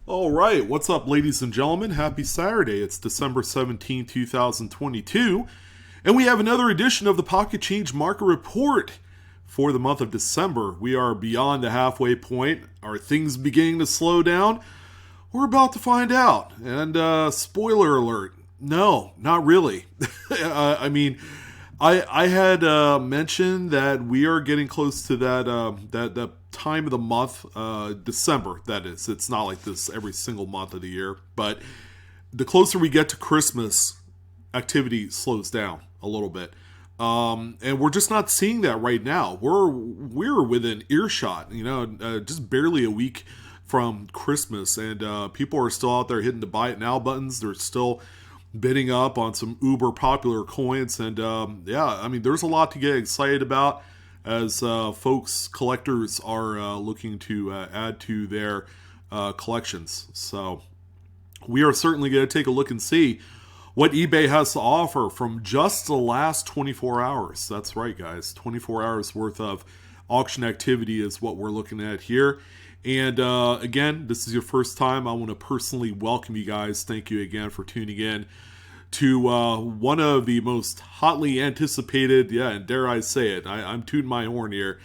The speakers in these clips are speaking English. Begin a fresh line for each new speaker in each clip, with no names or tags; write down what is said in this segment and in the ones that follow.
All right, what's up, ladies and gentlemen? Happy Saturday. It's December 17, 2022, and we have another edition of the Pocket Change Market Report for the month of December. We are beyond the halfway point. Are things beginning to slow down? We're about to find out. And spoiler alert, no, not really. I had mentioned that we are getting close to that time of the month, December. That is, it's not like this every single month of the year, but the closer we get to Christmas, activity slows down a little bit, and we're just not seeing that right now. We're within earshot, just barely a week from Christmas, and people are still out there hitting the buy it now buttons. They're still bidding up on some uber popular coins, and there's a lot to get excited about as collectors are looking to add to their collections. So we are certainly going to take a look and see what eBay has to offer from just the last 24 hours. That's right, guys. 24 hours worth of auction activity is what we're looking at here. And again, this is your first time. I want to personally welcome you guys. Thank you again for tuning in to one of the most hotly anticipated, and dare I say it, I'm tooting my horn here,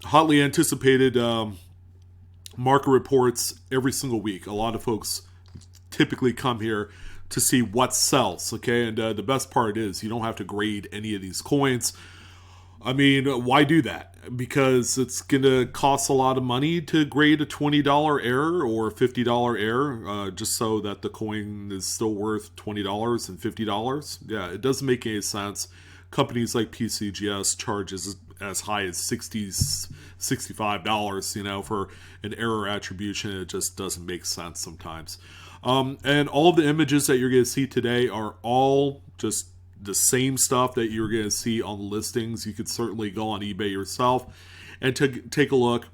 hotly anticipated market reports every single week. A lot of folks typically come here to see what sells, okay? And the best part is you don't have to grade any of these coins. I mean, why do that? Because it's going to cost a lot of money to grade a $20 error or a $50 error just so that the coin is still worth $20 and $50. Yeah, it doesn't make any sense. Companies like PCGS charge as high as $60, $65, for an error attribution. It just doesn't make sense sometimes. And all of the images that you're going to see today are all just the same stuff that you're going to see on the listings. You could certainly go on eBay yourself and take a look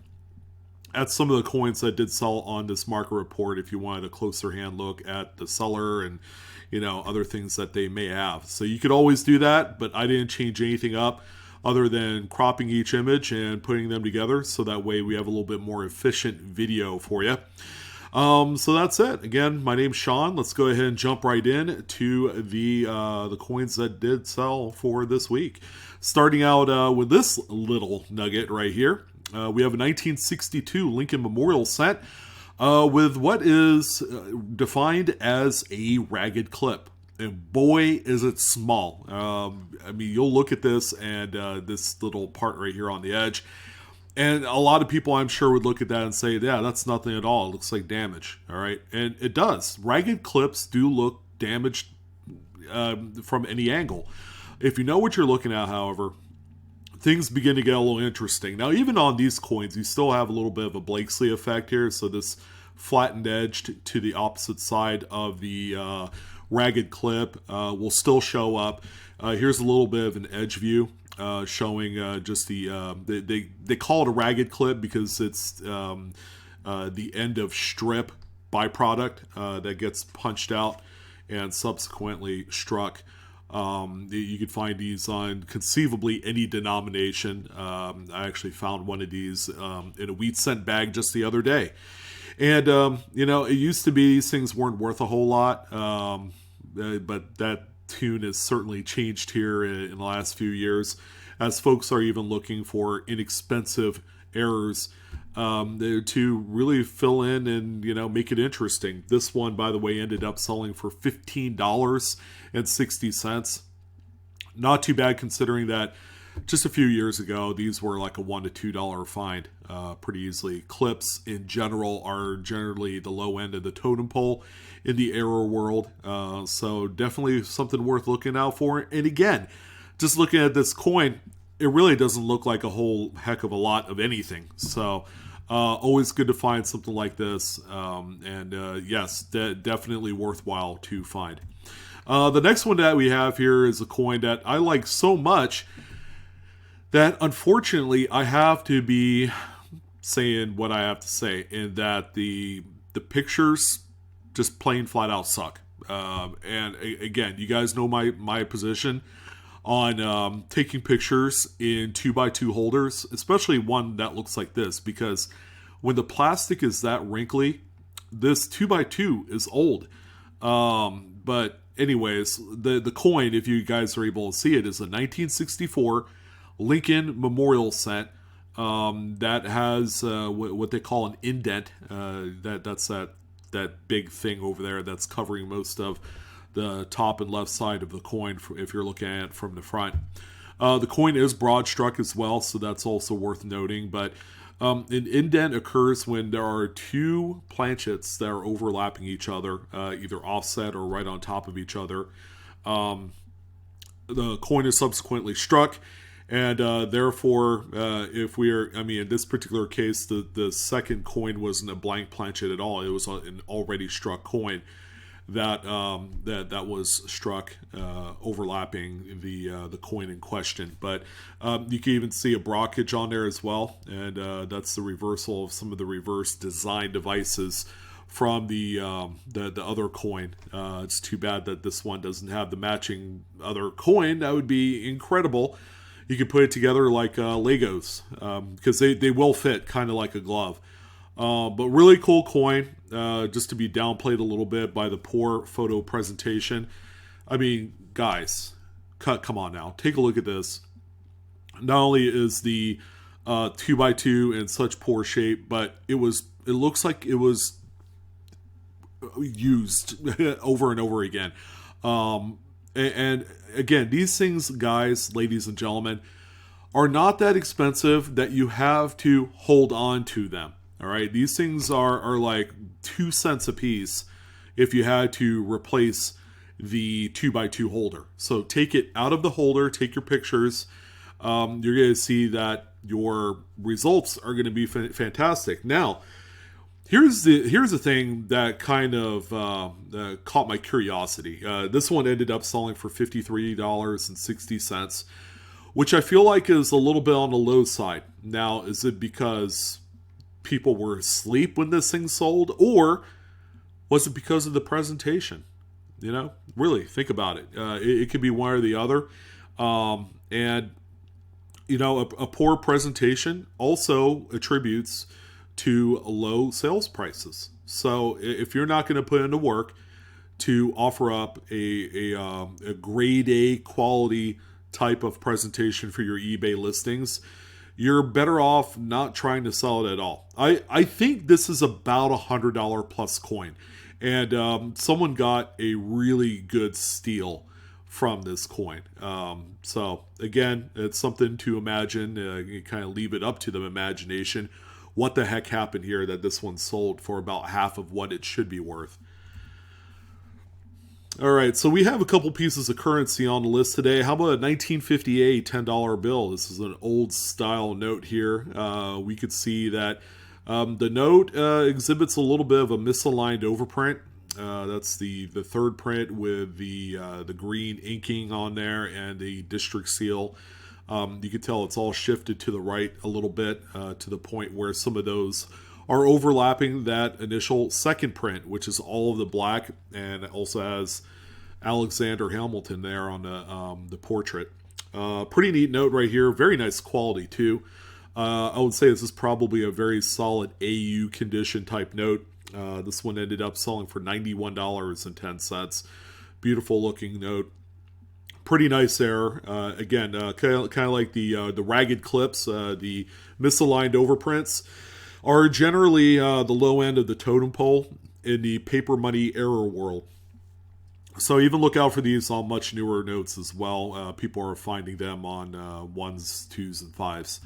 at some of the coins that did sell on this market report if you wanted a closer hand look at the seller and other things that they may have. So you could always do that, but I didn't change anything up other than cropping each image and putting them together so that way we have a little bit more efficient video for you. So that's it. Again, my name's Sean. Let's go ahead and jump right in to the coins that did sell for this week. Starting out with this little nugget right here. We have a 1962 Lincoln Memorial set with what is defined as a ragged clip. And boy, is it small. You'll look at this and this little part right here on the edge. And a lot of people, I'm sure, would look at that and say, yeah, that's nothing at all. It looks like damage. All right. And it does. Ragged clips do look damaged from any angle. If you know what you're looking at, however, things begin to get a little interesting. Now, even on these coins, you still have a little bit of a Blakesley effect here. So this flattened edge to the opposite side of the ragged clip will still show up. Here's a little bit of an edge view. Showing just they call it a ragged clip because it's the end of strip byproduct that gets punched out and subsequently struck. You could find these on conceivably any denomination. I actually found one of these in a wheat cent bag just the other day. And, it used to be these things weren't worth a whole lot, but that tune has certainly changed here in the last few years as folks are even looking for inexpensive errors to really fill in and make it interesting. This one, by the way, ended up selling for $15.60. Not too bad considering that just a few years ago these were like a $1 to $2 find pretty easily. Clips in general are generally the low end of the totem pole in the error world, so definitely something worth looking out for. And again, just looking at this coin, it really doesn't look like a whole heck of a lot of anything. So always good to find something like this, yes, definitely worthwhile to find. The next one that we have here is a coin that I like so much that unfortunately I have to be saying what I have to say, in that the pictures just plain flat out suck. And again, you guys know my position on taking pictures in 2x2 holders, especially one that looks like this, because when the plastic is that wrinkly, this 2x2 is old. But anyways, the coin, if you guys are able to see it, is a 1964 Lincoln Memorial Cent. That has what they call an indent. That's that big thing over there that's covering most of the top and left side of the coin if you're looking at it from the front. The coin is broad struck as well, so that's also worth noting. But an indent occurs when there are two planchets that are overlapping each other, either offset or right on top of each other. The coin is subsequently struck, and therefore, if we are, in this particular case, the second coin wasn't a blank planchet at all. It was an already struck coin that was struck, overlapping the coin in question. But you can even see a brockage on there as well, and that's the reversal of some of the reverse design devices from the other coin. It's too bad that this one doesn't have the matching other coin. That would be incredible. You could put it together like Legos, because they will fit kind of like a glove. But really cool coin, just to be downplayed a little bit by the poor photo presentation. Guys, come on now. Take a look at this. Not only is the 2x2 in such poor shape, but it looks like it was used over and over again. And again, these things, guys, ladies and gentlemen, are not that expensive that you have to hold on to them. All right, these things are like 2 cents a piece if you had to replace the 2x2 holder. So take it out of the holder, take your pictures. You're going to see that your results are going to be fantastic. Now, here's the thing that kind of caught my curiosity. This one ended up selling for $53.60, which I feel like is a little bit on the low side. Now, is it because people were asleep when this thing sold, or was it because of the presentation? Really think about it. It could be one or the other. And a poor presentation also attributes to low sales prices. So if you're not going to put in the work to offer up a grade A quality type of presentation for your eBay listings, you're better off not trying to sell it at all. I think this is about $100 plus coin. And someone got a really good steal from this coin. So again, it's something to imagine. You kind of leave it up to the imagination. What the heck happened here that this one sold for about half of what it should be worth? All right, so we have a couple pieces of currency on the list today. How about a 1958 $10 bill? This is an old style note here. We could see that the note exhibits a little bit of a misaligned overprint. That's the third print with the green inking on there and the district seal. You can tell it's all shifted to the right a little bit, to the point where some of those are overlapping that initial second print, which is all of the black, and it also has Alexander Hamilton there on the portrait. Pretty neat note right here. Very nice quality too. I would say this is probably a very solid AU condition type note. This one ended up selling for $91.10. Beautiful looking note. Pretty nice there. Again, kind of like the ragged clips, the misaligned overprints are generally the low end of the totem pole in the paper money error world. So even look out for these on much newer notes as well. People are finding them on 1s, 2s, and 5s.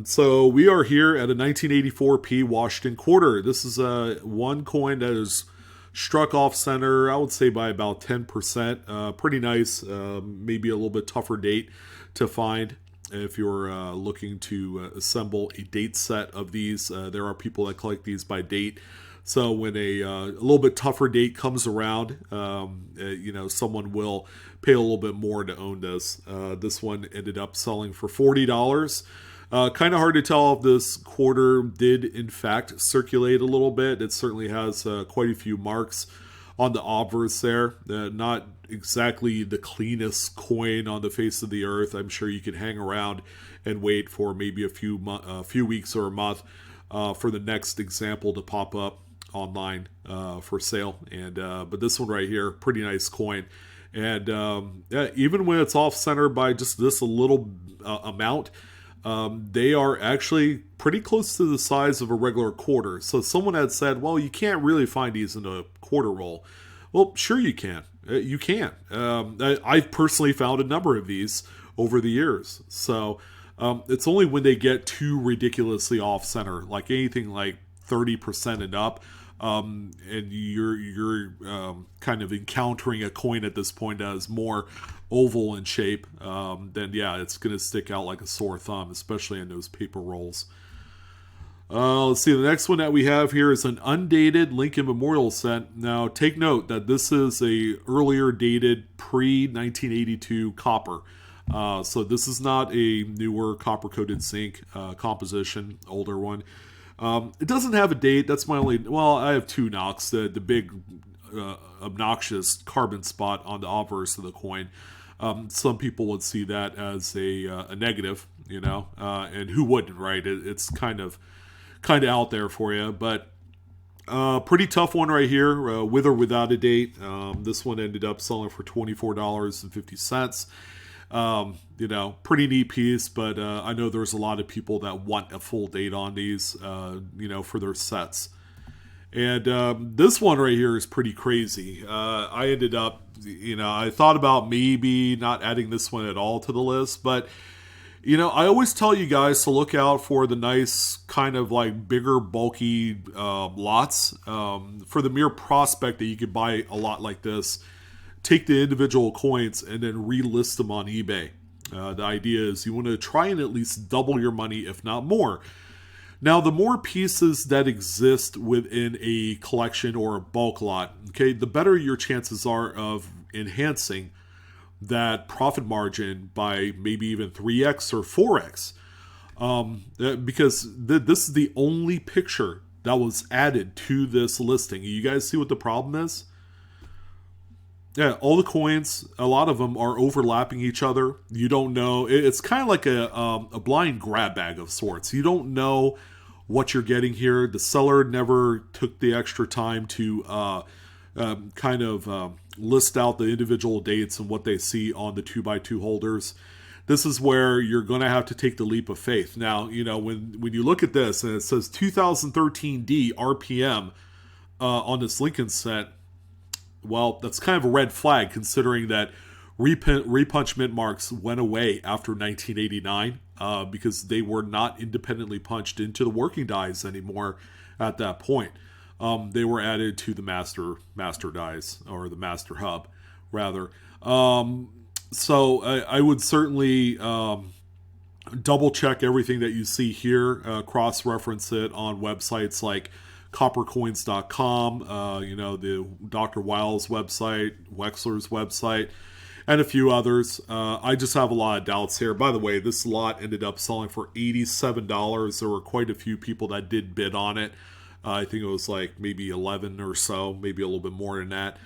So we are here at a 1984p Washington quarter. This is one coin that is struck off center, I would say by about 10%. Pretty nice, maybe a little bit tougher date to find. If you're looking to assemble a date set of these, there are people that collect these by date. So when a little bit tougher date comes around, someone will pay a little bit more to own this. This one ended up selling for $40. Kind of hard to tell if this quarter did in fact circulate a little bit. It certainly has quite a few marks on the obverse there. Not exactly the cleanest coin on the face of the earth. I'm sure you could hang around and wait for maybe a few weeks or a month for the next example to pop up. online for sale. And but this one right here, pretty nice coin. And yeah, even when it's off center by just this a little amount, they are actually pretty close to the size of a regular quarter. So someone had said, well, you can't really find these in a quarter roll. Well, sure you can. You can. I've personally found a number of these over the years. So it's only when they get too ridiculously off center, like anything like 30% and up, and you're kind of encountering a coin at this point that is more oval in shape, then yeah, it's going to stick out like a sore thumb, especially in those paper rolls. Let's see, the next one that we have here is an undated Lincoln Memorial set. Now, take note that this is a earlier dated pre-1982 copper. So this is not a newer copper-coated zinc composition, older one. It doesn't have a date. That's my only... Well, I have two knocks. The big obnoxious carbon spot on the obverse of the coin. Some people would see that as a negative, you know, and who wouldn't, right? It's kind of out there for you, but pretty tough one right here, with or without a date. This one ended up selling for $24.50. You know, pretty neat piece, but I know there's a lot of people that want a full date on these, you know, for their sets. And this one right here is pretty crazy. I ended up, you know, I thought about maybe not adding this one at all to the list, but you know, I always tell you guys to look out for the nice kind of like bigger, bulky lots. For the mere prospect that you could buy a lot like this, take the individual coins and then relist them on eBay. The idea is you want to try and at least double your money, if not more. Now, the more pieces that exist within a collection or a bulk lot, okay, the better your chances are of enhancing that profit margin by maybe even 3x or 4x. Because this is the only picture that was added to this listing. You guys see what the problem is? Yeah, all the coins, a lot of them are overlapping each other. You don't know. It's kind of like a blind grab bag of sorts. You don't know what you're getting here. The seller never took the extra time to list out the individual dates and what they see on the 2x2 holders. This is where you're going to have to take the leap of faith. Now, you know, when you look at this and it says 2013D RPM on this Lincoln set, well, that's kind of a red flag considering that repunch mint marks went away after 1989 because they were not independently punched into the working dies anymore at that point. They were added to the master dies, or the master hub, rather. So I would certainly double check everything that you see here, cross-reference it on websites like coppercoins.com, you know, the Dr. Wiles website, Wexler's website, and a few others. I just have a lot of doubts here. By the way, this lot ended up selling for $87. There were quite a few people that did bid on it. I think it was like maybe 11 or so, maybe a little bit more than that.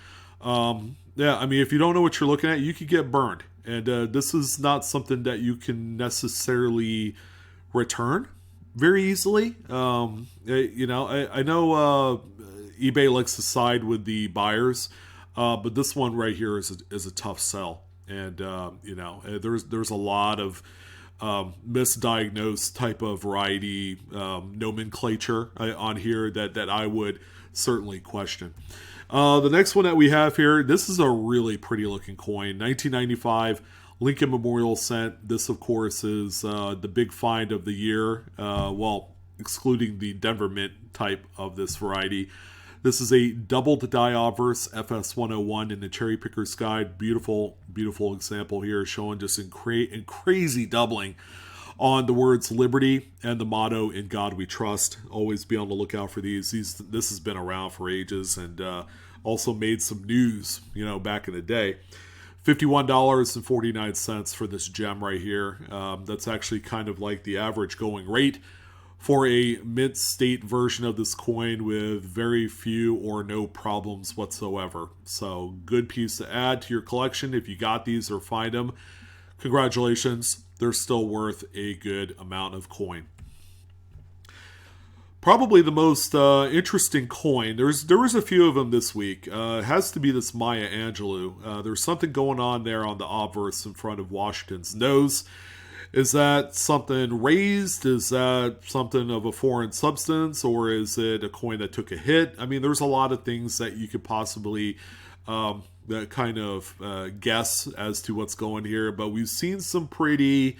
Yeah, I mean, if you don't know what you're looking at, you could get burned. And this is not something that you can necessarily return very easily. You know, I know eBay likes to side with the buyers, but this one right here is a tough sell. And, you know, there's a lot of misdiagnosed type of variety nomenclature on here that I would certainly question. The next one that we have here, this is a really pretty looking coin. 1995 Lincoln Memorial cent. This, of course, is the big find of the year. Well, excluding the Denver Mint type of this variety. This is a doubled die obverse FS101 in the Cherry Picker's Guide. Beautiful, beautiful example here showing just in crazy doubling on the words liberty and the motto "In God We Trust." Always be on the lookout for these. This has been around for ages and also made some news, you know, back in the day. $51.49 for this gem right here. That's actually kind of like the average going rate for a mint state version of this coin with very few or no problems whatsoever. So good piece to add to your collection. If you got these or find them, congratulations. They're still worth a good amount of coin. Probably the most interesting coin. There was a few of them this week. It has to be this Maya Angelou. There's something going on there on the obverse in front of Washington's nose. Is that something raised? Is that something of a foreign substance? Or is it a coin that took a hit? I mean, there's a lot of things that you could possibly guess as to what's going here. But we've seen some pretty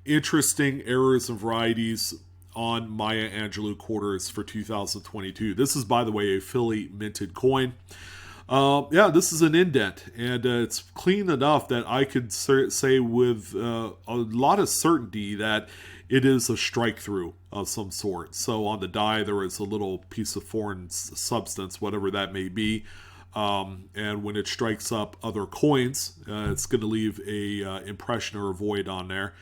interesting errors and varieties on Maya Angelou quarters for 2022. This is, by the way, a Philly minted coin. This is an indent, and it's clean enough that I could say with a lot of certainty that it is a strike through of some sort. So on the die, there is a little piece of foreign substance, whatever that may be. And when it strikes up other coins, it's going to leave a impression or a void on there.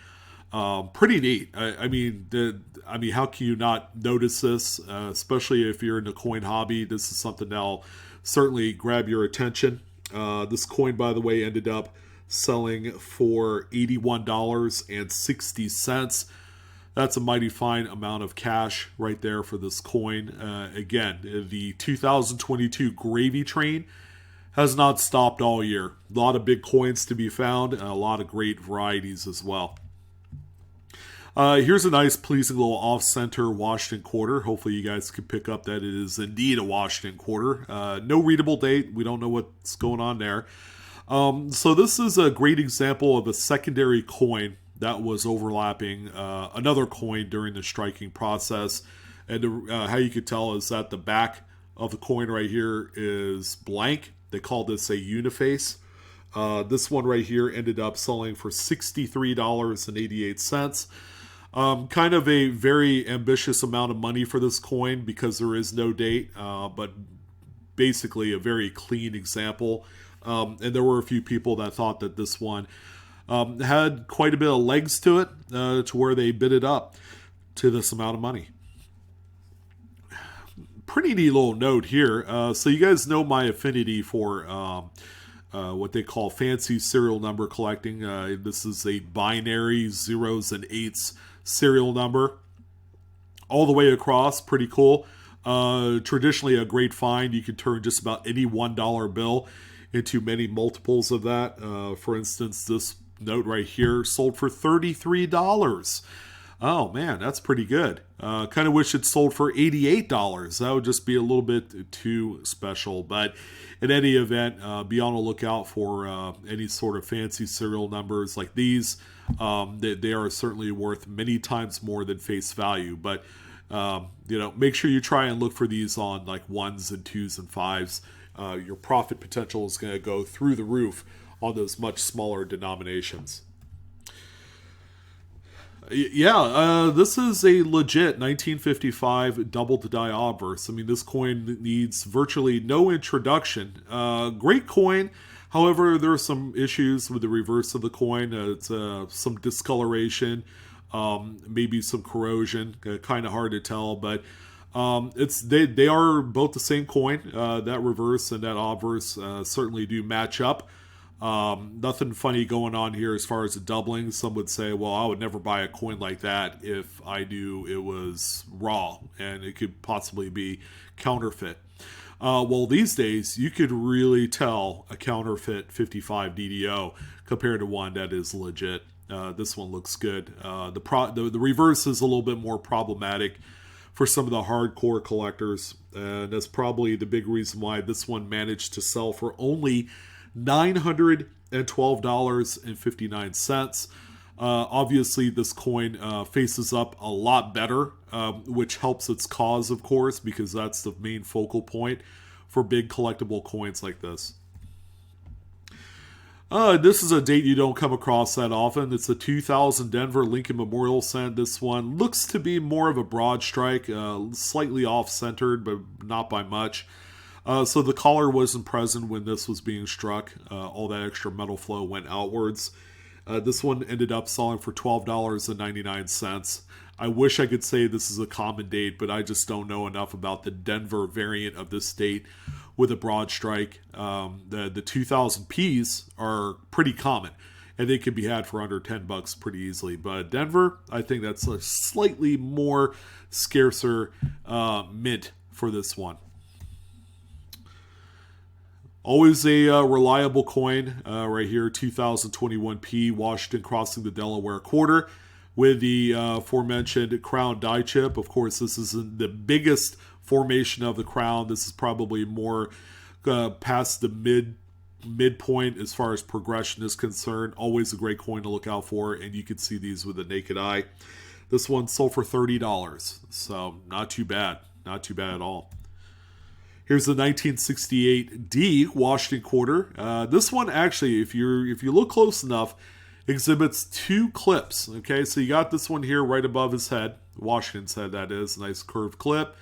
Pretty neat. I mean, how can you not notice this? Especially if you're in the coin hobby, this is something that'll certainly grab your attention. This coin, by the way, ended up selling for $81.60. That's a mighty fine amount of cash right there for this coin. Again, the 2022 gravy train has not stopped all year. A lot of big coins to be found, and a lot of great varieties as well. Here's a nice, pleasing little off-center Washington quarter. Hopefully you guys can pick up that it is indeed a Washington quarter. No readable date. We don't know what's going on there. So this is a great example of a secondary coin that was overlapping another coin during the striking process. And how you could tell is that the back of the coin right here is blank. They call this a uniface. This one right here ended up selling for $63.88. Kind of a very ambitious amount of money for this coin because there is no date, but basically a very clean example. And there were a few people that thought that this one had quite a bit of legs to it, to where they bid it up to this amount of money. Pretty neat little note here. So you guys know my affinity for what they call fancy serial number collecting. This is a binary zeros and eights serial number all the way across. Pretty cool. Traditionally a great find. You can turn just about any $1 bill into many multiples of that. For instance, this note right here sold for $33. Oh man, that's pretty good. Kind of wish it sold for $88. That would just be a little bit too special. But in any event, be on the lookout for any sort of fancy serial numbers like these. They are certainly worth many times more than face value. But make sure you try and look for these on like 1s and 2s and 5s. Your profit potential is going to go through the roof on those much smaller denominations. This is a legit 1955 double-to-die obverse. I mean, this coin needs virtually no introduction. Great coin. However, there are some issues with the reverse of the coin. It's some discoloration, maybe some corrosion. Kind of hard to tell, but they are both the same coin. That reverse and that obverse certainly do match up. Nothing funny going on here as far as the doubling. Some would say, well, I would never buy a coin like that if I knew it was raw and it could possibly be counterfeit. Well, these days you could really tell a counterfeit 55 DDO compared to one that is legit. This one looks good. The reverse is a little bit more problematic for some of the hardcore collectors, and that's probably the big reason why this one managed to sell for only $912.59. Obviously, this coin faces up a lot better, which helps its cause, of course, because that's the main focal point for big collectible coins like this. This is a date you don't come across that often. It's the 2000 Denver Lincoln Memorial Cent. This one looks to be more of a broad strike, slightly off-centered, but not by much. So the collar wasn't present when this was being struck. All that extra metal flow went outwards. This one ended up selling for $12.99. I wish I could say this is a common date, but I just don't know enough about the Denver variant of this date with a broad strike. The 2000 Ps are pretty common. and they can be had for under $10 pretty easily. But Denver, I think that's a slightly more scarcer mint for this one. Always a reliable coin right here, 2021P, Washington crossing the Delaware quarter with the aforementioned crown die chip. Of course, this isn't the biggest formation of the crown. This is probably more past the midpoint as far as progression is concerned. Always a great coin to look out for, and you can see these with the naked eye. This one sold for $30, so not too bad. Not too bad at all. Here's the 1968D Washington quarter. This one actually, if you look close enough, exhibits two clips. Okay, so you got this one here right above his head, Washington's head, that is, nice curved clip.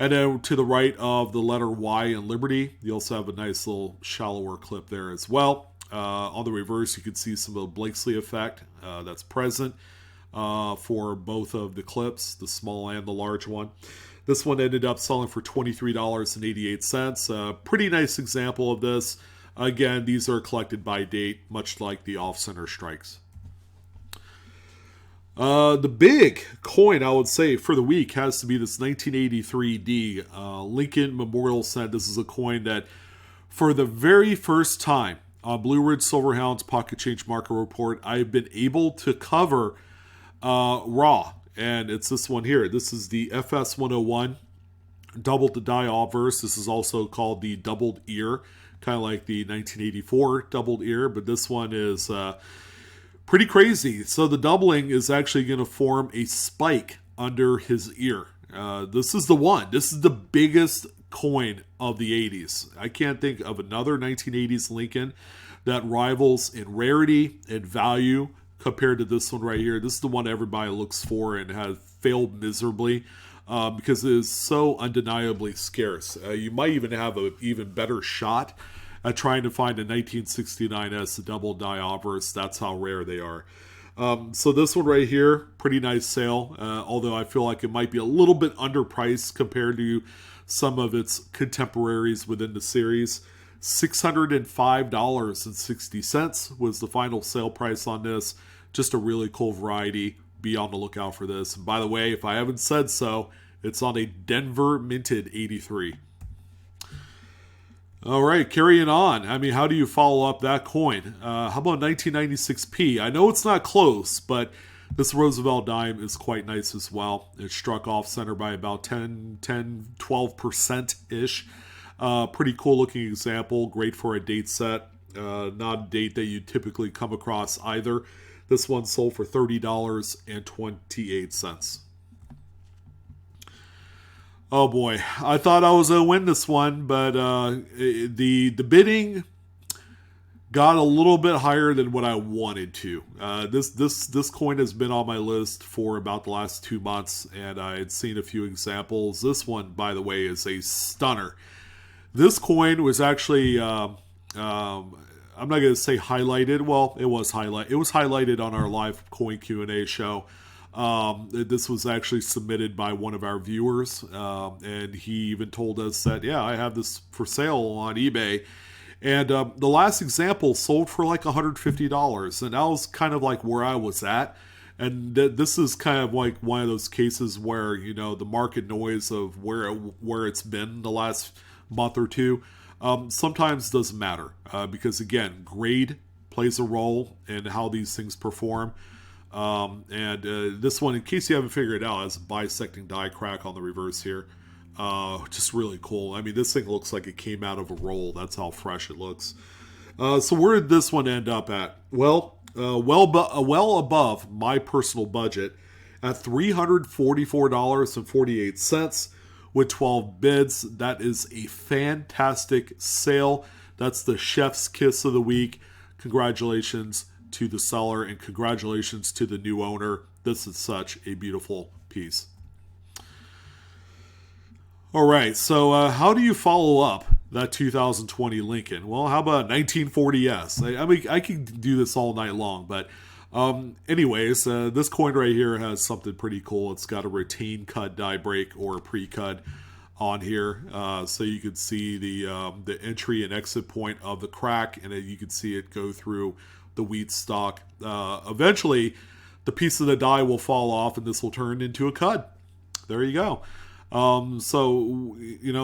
And then to the right of the letter Y in Liberty, you also have a nice little shallower clip there as well. On the reverse, you can see some of the Blakesley effect that's present for both of the clips, the small and the large one. This one ended up selling for $23.88. Pretty nice example of this. Again, these are collected by date, much like the off-center strikes. The big coin, I would say, for the week has to be this 1983D Lincoln Memorial Cent. This is a coin that, for the very first time on Blue Ridge Silverhound's Pocket Change Market Report, I've been able to cover raw. And it's this one here. This is the FS101 doubled the die obverse. This is also called the doubled ear, kind of like the 1984 doubled ear, but this one is pretty crazy. So the doubling is actually going to form a spike under his ear. This is the one. This is the biggest coin of the 80s. I can't think of another 1980s Lincoln that rivals in rarity and value compared to this one right here. This is the one everybody looks for and has failed miserably because it is so undeniably scarce. You might even have an even better shot at trying to find a 1969S double die obverse. That's how rare they are. So this one right here, pretty nice sale, although I feel like it might be a little bit underpriced compared to some of its contemporaries within the series. $605.60 was the final sale price on this. Just a really cool variety. Be on the lookout for this. And by the way, if I haven't said so, it's on a Denver minted 83. All right, carrying on. I mean, how do you follow up that coin? How about 1996P? I know it's not close, but this Roosevelt dime is quite nice as well. It struck off center by about 12%-ish. Pretty cool looking example. Great for a date set. Not a date that you typically come across either. This one sold for $30.28. Oh boy, I thought I was going to win this one, but the bidding got a little bit higher than what I wanted to. This coin has been on my list for about the last 2 months, and I had seen a few examples. This one, by the way, is a stunner. This coin was actually, I'm not going to say highlighted. Well, it was highlighted on our live coin Q&A show. This was actually submitted by one of our viewers, and he even told us that, yeah, I have this for sale on eBay. And the last example sold for like $150, and that was kind of like where I was at. And this is kind of like one of those cases where, you know, the market noise of where it's been the last month or two sometimes doesn't matter because, again, grade plays a role in how these things perform. This one, in case you haven't figured it out, has a bisecting die crack on the reverse here. Just really cool. I mean, this thing looks like it came out of a roll. That's how fresh it looks. So where did this one end up at? Well above my personal budget at $344.48 with 12 bids. That is a fantastic sale. That's the chef's kiss of the week. Congratulations to the seller and congratulations to the new owner. This is such a beautiful piece. All right, so how do you follow up that 2020 Lincoln? Well, how about 1940S? I mean, I could do this all night long, but anyways, this coin right here has something pretty cool. It's got a retain cut die break or pre-cut on here, so you can see the entry and exit point of the crack, and then you can see it go through the wheat stalk. Eventually, the piece of the die will fall off and this will turn into a cud. There you go. So,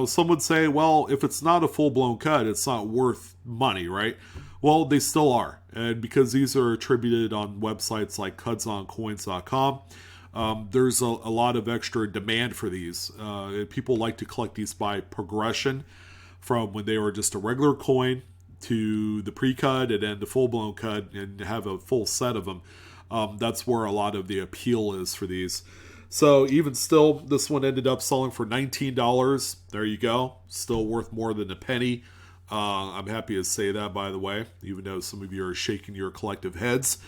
some would say, well, if it's not a full-blown cud, it's not worth money, right? Well, they still are. And because these are attributed on websites like cudsoncoins.com, there's a lot of extra demand for these. People like to collect these by progression from when they were just a regular coin to the pre-cud and then the full-blown cud and have a full set of them. That's where a lot of the appeal is for these. So even still, this one ended up selling for $19. There you go. Still worth more than a penny. I'm happy to say that, by the way, even though some of you are shaking your collective heads.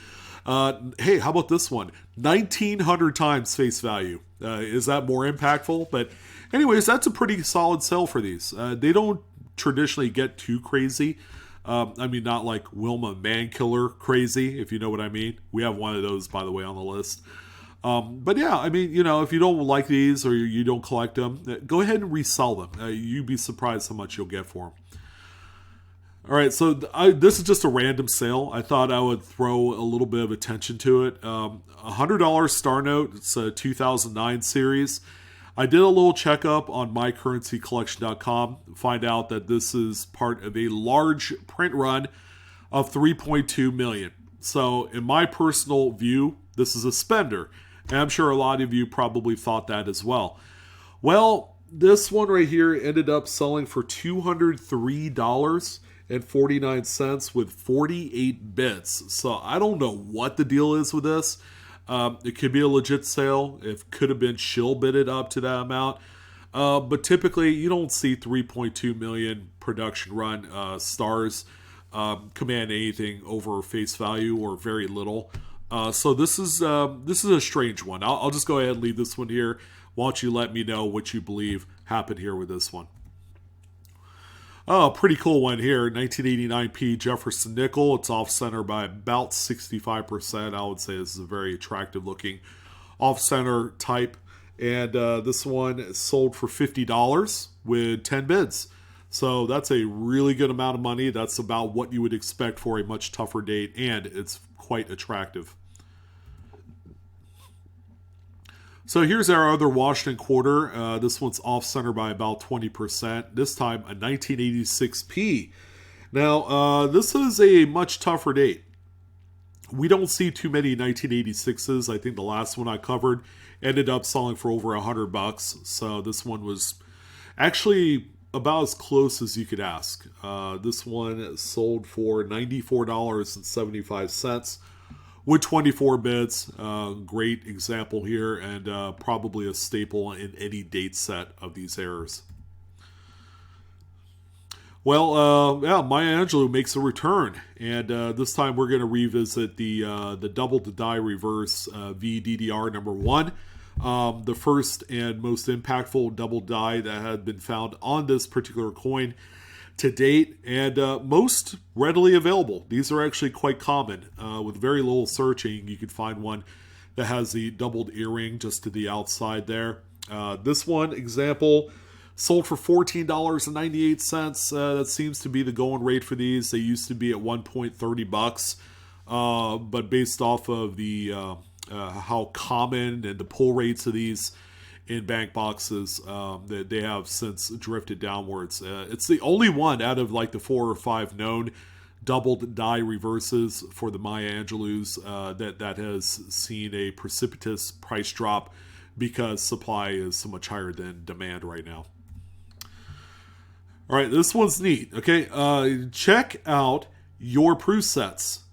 Hey, how about this one? 1,900 times face value. Is that more impactful? But anyways, that's a pretty solid sell for these. They don't traditionally get too crazy. Not like Wilma Mankiller crazy, if you know what I mean. We have one of those, by the way, on the list. But yeah, if you don't like these or you don't collect them, go ahead and resell them. You'd be surprised how much you'll get for them. All right, so this is just a random sale. I thought I would throw a little bit of attention to it. $100 Star Note. It's a 2009 series. I did a little checkup on mycurrencycollection.com. Find out that this is part of a large print run of 3.2 million. So in my personal view, this is a spender. And I'm sure a lot of you probably thought that as well. Well, this one right here ended up selling for $203.49 with 48 bits. So I don't know what the deal is with this. It could be a legit sale. It could have been shill bidded up to that amount. But typically, you don't see 3.2 million production run stars command anything over face value or very little. So this is a strange one. I'll just go ahead and leave this one here. Why don't you let me know what you believe happened here with this one? Oh, pretty cool one here. 1989p Jefferson nickel. It's off-center by about 65%. I would say this is a very attractive looking off-center type. And this one sold for $50 with 10 bids. So that's a really good amount of money. That's about what you would expect for a much tougher date, and it's quite attractive. So here's our other Washington quarter. This one's off-center by about 20%. This time a 1986p. Now, this is a much tougher date. We don't see too many 1986s. I think the last one I covered ended up selling for over $100. So this one was actually about as close as you could ask. This one sold for $94.75 with 24 bids. Great example here, and probably a staple in any date set of these errors. Well, Maya Angelou makes a return, and this time we're going to revisit the double to die reverse VDDR number 1. The first and most impactful double die that had been found on this particular coin to date, and most readily available. These are actually quite common. With very little searching, you can find one that has the doubled earring just to the outside there. This one, example, sold for $14.98. That seems to be the going rate for these. They used to be at one point $30, but based off of the how common and the pull rates of these in bank boxes, that they have since drifted downwards. It's the only one out of like the 4 or 5 known doubled die reverses for the Maya Angelou's that has seen a precipitous price drop because supply is so much higher than demand right now. All right, this one's neat. Okay, check out your proof sets.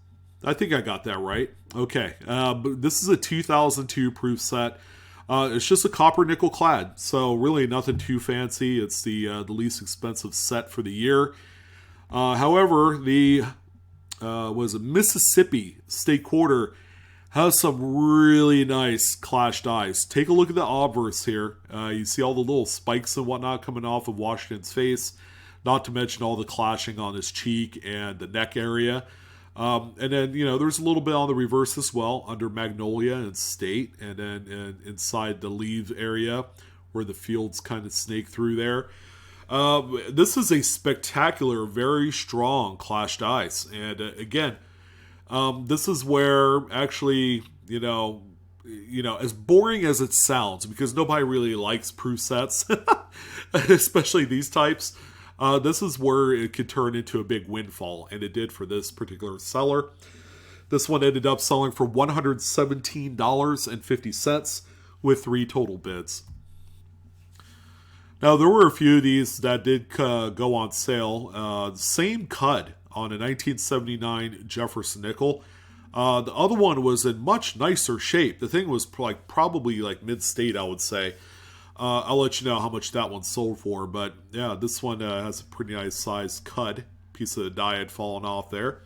I think I got that right. Okay, but this is a 2002 proof set. It's just a copper nickel clad, so really nothing too fancy. It's the least expensive set for the year. However, the Mississippi State Quarter has some really nice clashed dies. Take a look at the obverse here. You see all the little spikes and whatnot coming off of Washington's face, not to mention all the clashing on his cheek and the neck area. And then, there's a little bit on the reverse as well under Magnolia and State, and then inside the leaf area where the fields kind of snake through there. This is a spectacular, very strong clashed ice. And again, This is where actually, as boring as it sounds, because nobody really likes proof sets, especially these types, this is where it could turn into a big windfall, and it did for this particular seller. This one ended up selling for $117.50 with 3 total bids. Now, there were a few of these that did go on sale. Same cut on a 1979 Jefferson nickel. The other one was in much nicer shape. The thing was probably mid-state, I would say. I'll let you know how much that one sold for. But yeah, this one has a pretty nice sized cut. Piece of the die had fallen off there.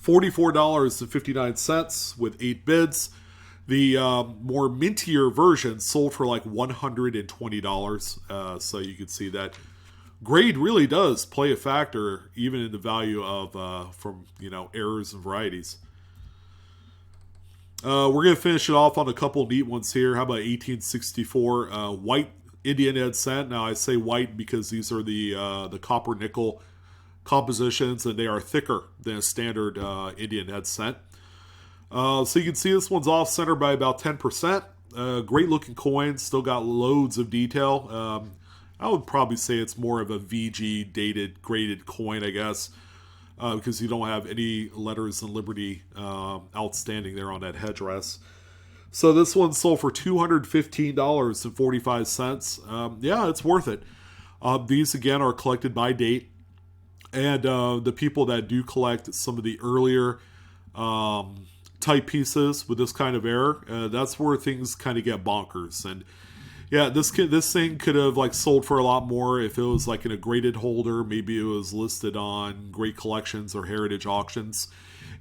$44.59 with 8 bids. The more mintier version sold for $120. So you can see that grade really does play a factor even in the value of from errors and varieties. We're going to finish it off on a couple neat ones here. How about 1864 white Indian head cent? Now I say white because these are the copper nickel compositions, and they are thicker than a standard Indian head cent. So you can see this one's off center by about 10%. Great looking coin, still got loads of detail. I would probably say it's more of a VG dated graded coin, I guess, because you don't have any letters and Liberty outstanding there on that headdress. So this one sold for $215.45. Yeah, it's worth it. These again are collected by date. And the people that do collect some of the earlier type pieces with this kind of error, that's where things kind of get bonkers. And yeah, this thing could have sold for a lot more if it was in a graded holder. Maybe it was listed on Great Collections or Heritage Auctions.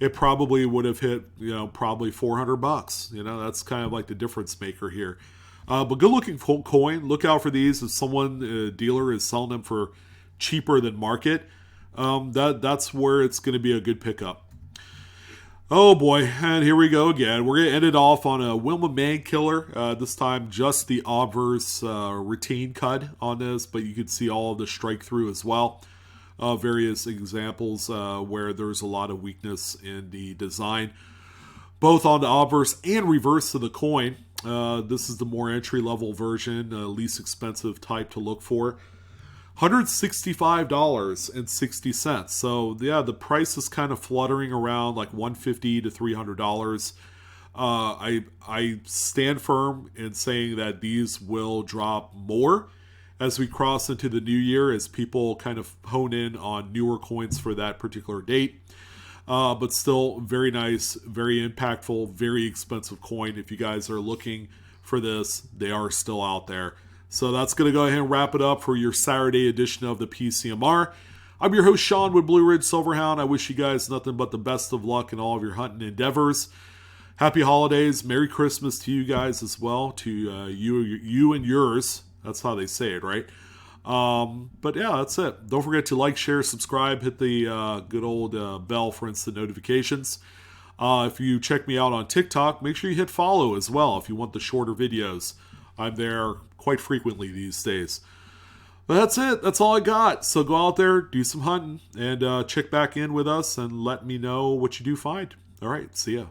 It probably would have hit probably $400. That's kind of the difference maker here. But good looking coin. Look out for these if a dealer is selling them for cheaper than market. That's where it's going to be a good pickup. Oh boy, and here we go again. We're going to end it off on a Wilma Mankiller. This time just the obverse retain cut on this, but you can see all of the strike through as well. Various examples where there's a lot of weakness in the design, both on the obverse and reverse of the coin. This is the more entry level version, least expensive type to look for. $165.60. So yeah, the price is kind of fluttering around $150 to $300. I stand firm in saying that these will drop more as we cross into the new year, as people kind of hone in on newer coins for that particular date. But still very nice, very impactful, very expensive coin. If you guys are looking for this, they are still out there. So that's going to go ahead and wrap it up for your Saturday edition of the PCMR. I'm your host, Sean, with Blue Ridge Silverhound. I wish you guys nothing but the best of luck in all of your hunting endeavors. Happy holidays. Merry Christmas to you guys as well, to you and yours. That's how they say it, right? But yeah, that's it. Don't forget to like, share, subscribe, hit the good old bell for instant notifications. If you check me out on TikTok, make sure you hit follow as well if you want the shorter videos. I'm there quite frequently these days. But that's it. That's all I got. So go out there, do some hunting, and check back in with us and let me know what you do find. All right, see ya.